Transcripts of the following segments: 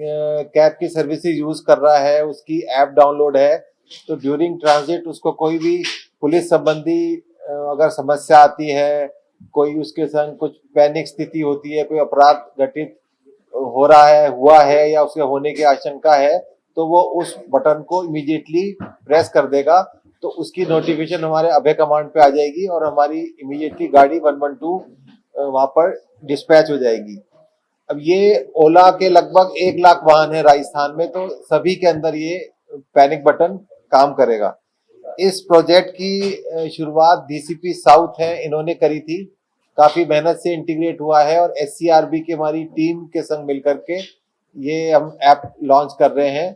Cab की services use कर रहा है, उसकी ऐप डाउनलोड है, तो ड्यूरिंग ट्रांजिट उसको कोई भी पुलिस संबंधी अगर समस्या आती है, कोई उसके संग कुछ पैनिक स्थिति होती है, कोई अपराध घटित हो रहा है, हुआ है या उसके होने की आशंका है, तो वो उस बटन को इमीडिएटली प्रेस कर देगा, तो उसकी नोटिफिकेशन हमारे अभय कमांड पे आ जाएगी और हमारी इमीडिएटली गाड़ी 112 वहां पर डिस्पैच हो जाएगी। अब ये ओला के लगभग 1 लाख वाहन है राजस्थान में, तो सभी के अंदर ये पैनिक बटन काम करेगा। इस प्रोजेक्ट की शुरुआत डीसीपी साउथ है इन्होंने करी थी, काफी मेहनत से इंटीग्रेट हुआ है और एससीआरबी की हमारी टीम के संग मिलकर के ये हम ऐप लॉन्च कर रहे हैं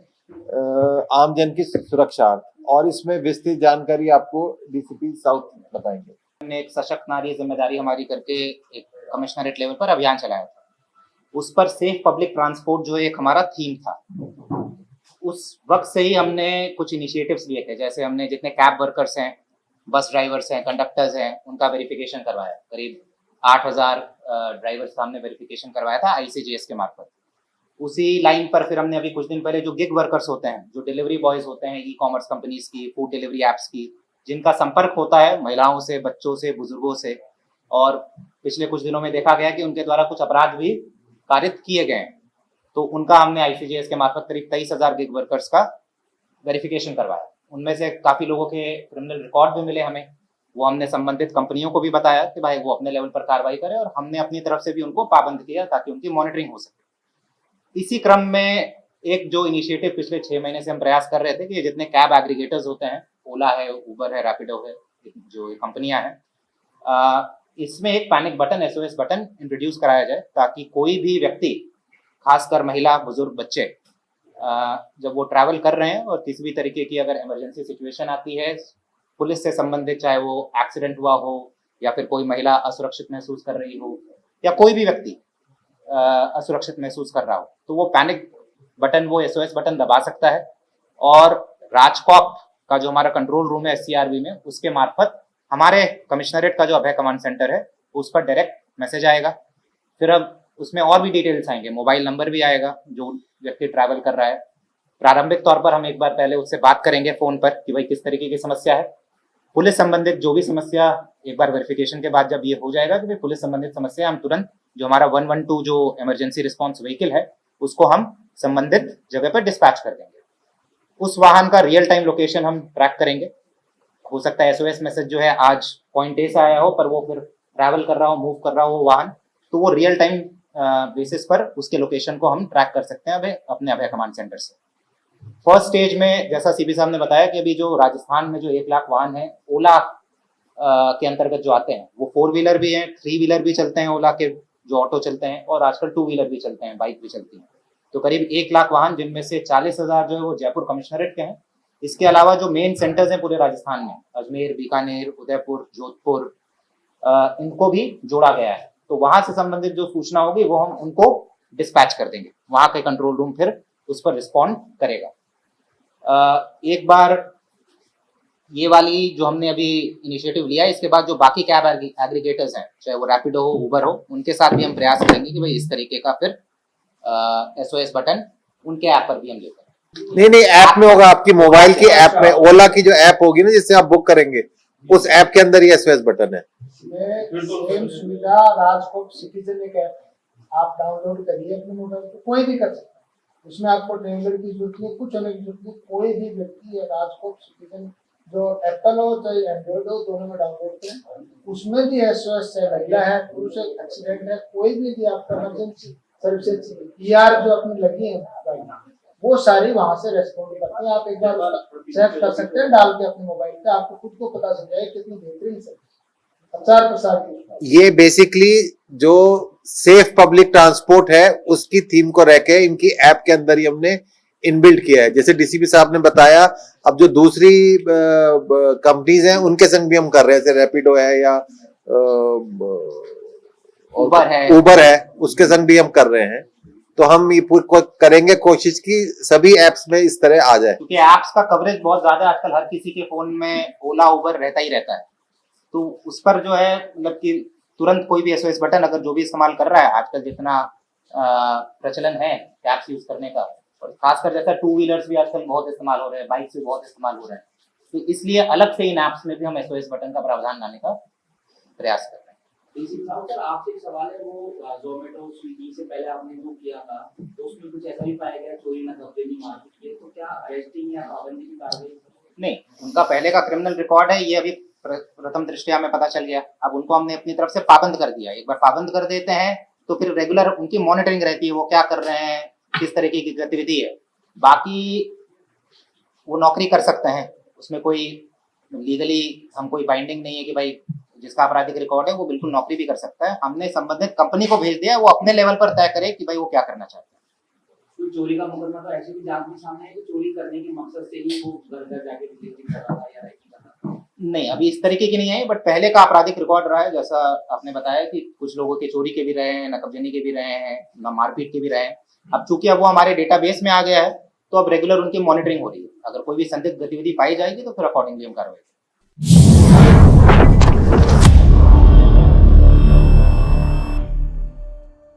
आमजन की सुरक्षा, और इसमें विस्तृत जानकारी आपको डीसीपी साउथ बताएंगे। हमने एक सशक्त नारी जिम्मेदारी हमारी करके एक कमिश्नरेट लेवल पर अभियान चलाया था। उस पर सेफ पब्लिक ट्रांसपोर्ट जो एक हमारा थीम था, उस वक्त से ही हमने कुछ इनिशिएटिव्स लिए थे। जैसे हमने जितने कैब वर्कर्स हैं, बस ड्राइवर्स हैं, कंडक्टर्स हैं, उनका वेरिफिकेशन करवाया। करीब 8,000 ड्राइवर्स का हमने वेरिफिकेशन करवाया था आईसीजीएस के मार्फत। उसी लाइन पर फिर हमने अभी कुछ दिन पहले जो गिग वर्कर्स होते हैं, जो डिलीवरी बॉयज होते हैं ई कॉमर्स कंपनीज की, फूड डिलीवरी एप्स की, जिनका संपर्क होता है महिलाओं से, बच्चों से, बुजुर्गों से, और पिछले कुछ दिनों में देखा गया कि उनके द्वारा कुछ अपराध भी कारित किए गए हैं, तो उनका हमने आईसीजीएस के मार्फत करीब 23,000 गिग वर्कर्स का वेरिफिकेशन करवाया। उनमें से काफी लोगों के क्रिमिनल रिकॉर्ड भी मिले हमें। वो हमने संबंधित कंपनियों को भी बताया कि भाई वो अपने लेवल पर कार्रवाई करें, और हमने अपनी तरफ से भी उनको पाबंद किया ताकि उनकी मॉनिटरिंग हो सके। इसी क्रम में एक जो इनिशिएटिव पिछले 6 महीने से हम प्रयास कर रहे थे कि जितने कैब एग्रीगेटर्स होते हैं, ओला है, उबर है, रैपिडो है, जो कंपनियां हैं, इसमें एक panic button, SOS button introduce कराया जाए, ताकि कोई भी व्यक्ति, खासकर महिला, बुजुर्ग, बच्चे, जब वो ट्रैवल कर रहे हैं और किसी भी तरीके की अगर इमरजेंसी सिचुएशन आती है पुलिस से संबंधित, चाहे वो एक्सीडेंट हुआ हो या फिर कोई महिला असुरक्षित महसूस कर रही हो या कोई भी व्यक्ति असुरक्षित महसूस कर रहा हो, तो वो पैनिक बटन, वो एसओएस बटन दबा सकता है। और राजकॉप का जो हमारा कंट्रोल रूम है एससीआरबी में, उसके मार्फत हमारे कमिश्नरेट का जो अभय कमांड सेंटर है उस पर डायरेक्ट मैसेज आएगा। फिर अब उसमें और भी डिटेल्स आएंगे, मोबाइल नंबर भी आएगा जो व्यक्ति ट्रैवल कर रहा है। प्रारंभिक तौर पर हम एक बार पहले उससे बात करेंगे फोन पर कि भाई किस तरीके की समस्या है। पुलिस संबंधित जो भी समस्या, एक बार वेरिफिकेशन के बाद जब ये हो जाएगा कि भाई पुलिस संबंधित समस्या, हम तुरंत जो हमारा 112 जो इमरजेंसी रिस्पॉन्स व्हीकल है उसको हम संबंधित जगह पर डिस्पैच कर देंगे। उस वाहन का रियल टाइम लोकेशन हम ट्रैक करेंगे। हो सकता है एसओएस मैसेज जो है आज पॉइंट ए से आया हो, पर वो फिर ट्रैवल कर रहा हो, मूव कर रहा हो वाहन, तो वो रियल टाइम बेसिस पर उसके लोकेशन को हम ट्रैक कर सकते हैं अपने अभय कमांड सेंटर से। फर्स्ट स्टेज में जैसा सीपी साहब ने बताया कि अभी जो राजस्थान में जो 1 लाख वाहन है ओला के अंतर्गत जो आते हैं, वो 4 व्हीलर भी हैं, 3 व्हीलर भी चलते हैं ओला के, जो ऑटो चलते हैं, और आजकल 2 व्हीलर भी चलते हैं, बाइक भी चलती हैं। तो करीब 1 लाख वाहन, जिनमें से 40,000 जो है वो जयपुर कमिश्नरेट के हैं। इसके अलावा जो मेन सेंटर्स हैं पूरे राजस्थान में, अजमेर, बीकानेर, उदयपुर, जोधपुर, इनको भी जोड़ा गया है। तो वहां से संबंधित जो सूचना होगी वो हम उनको डिस्पैच कर देंगे, वहां के कंट्रोल रूम फिर उस पर रिस्पॉन्ड करेगा। एक बार ये वाली जो हमने अभी इनिशिएटिव लिया है, इसके बाद जो बाकी कैब एग्रीगेटर्स हैं, चाहे वो रैपिडो हो, उबर हो, उनके साथ भी हम प्रयास करेंगे कि भाई इस तरीके का फिर एसओएस बटन उनके ऐप पर भी हम लेते हैं। नहीं, ऐप में होगा, आपकी मोबाइल की ऐप में, ओला की जो ऐप होगी ना जिससे आप बुक करेंगे, उस ऐप के अंदर ही एसओएस बटन है। सेम सुविधा राजकोट सिटीजन एक ऐप आप डाउनलोड करिए अपने मोबाइल पे, कोई भी कर सकता है। उसमें आपको ट्रेवलर की जरूरत नहीं, कुछ होने की जरूरत नहीं। कोई भी व्यक्ति राजकोट सिटीजन, जो एप्पल हो चाहे एंड्रॉइड हो, दोनों में डाउनलोड करें। उसमें भी एसओएस है, महिला है, पुरुष है, एक्सीडेंट है, कोई भी यदि आपका इमरजेंसी सर्विसेज ईआर जो अपनी लगी है वो सारी वहां से रेस्पॉन्ड करते हैं। आप एक बार चेक कर सकते हैं डाल के अपने मोबाइल पे, आपको खुद को पता चल जाएगा कितनी बेहतरीन सर्विस प्रचार प्रसार की। ये बेसिकली जो सेफ पब्लिक ट्रांसपोर्ट है उसकी थीम को रह के इनकी ऐप के अंदर ही हमने इनबिल्ट किया है। जैसे डीसीपी साहब ने बताया, अब जो दूसरी कंपनीज हैं उनके संग भी हम कर रहे हैं, जैसे रैपिडो है या उबर है, उसके संग भी हम कर रहे हैं। तो हम ये करेंगे कोशिश की सभी एप्स में इस तरह आ जाए, क्योंकि एप्स का कवरेज बहुत ज्यादा आजकल हर किसी के फोन में ओला उबर रहता ही रहता है। तो उस पर जो है मतलब कि तुरंत कोई भी एसओएस बटन अगर जो भी इस्तेमाल कर रहा है, आजकल जितना प्रचलन है ऐप्स यूज करने का, और खासकर जैसा टू व्हीलर्स भी आजकल बहुत इस्तेमाल हो रहे हैं, बाइक्स भी बहुत इस्तेमाल हो रहे हैं, तो इसलिए अलग से इन ऐप्स में भी हम एसओएस बटन का प्रावधान लाने का प्रयास कर रहे हैं। डीसी साहब सर, आपसे एक सवाल है, वो जोमेटो स्विगी से पहले आपने जो किया था तो उसमें कुछ ऐसा भी पाया गया चोरी नकबेनी मारपीट के, तो क्या अरेस्टिंग या पाबंदी की कार्रवाई? नहीं, उनका पहले का क्रिमिनल रिकॉर्ड है, ये अभी प्रथम दृष्टया में पता चल गया। अब उनको हमने अपनी तरफ से पाबंद कर दिया। एक बार पाबंद कर देते हैं तो फिर रेगुलर उनकी मॉनिटरिंग रहती है, वो क्या कर रहे हैं, किस तरीके की गतिविधि है। बाकी वो नौकरी कर सकते हैं, उसमें कोई लीगली हम कोई बाइंडिंग नहीं है कि भाई जिसका आपराधिक रिकॉर्ड है वो बिल्कुल नौकरी भी कर सकता है। हमने संबंधित कंपनी को भेज दिया, वो अपने लेवल पर तय करे कि भाई वो क्या करना चाहते हैं। तो चोरी का मुकदमा तो ऐसे भी जांच में सामने है कि चोरी करने के मकसद से ही वो घर घर जाके डिलीवरी कर रहा था या रैकी कर रहा था? नहीं, अभी इस तरीके की नहीं है, बट पहले का आपराधिक रिकॉर्ड रहा है। जैसा आपने बताया कि कुछ लोगों के चोरी के भी रहे हैं, नकबजनी के भी रहे हैं, मारपीट के भी रहे हैं। अब चूंकि अब वो हमारे डेटाबेस में आ गया है तो अब रेगुलर उनकी मॉनिटरिंग हो रही है। अगर कोई भी संदिग्ध गतिविधि पाई जाएगी तो फिर अकॉर्डिंगली हम कार्रवाई करेंगे।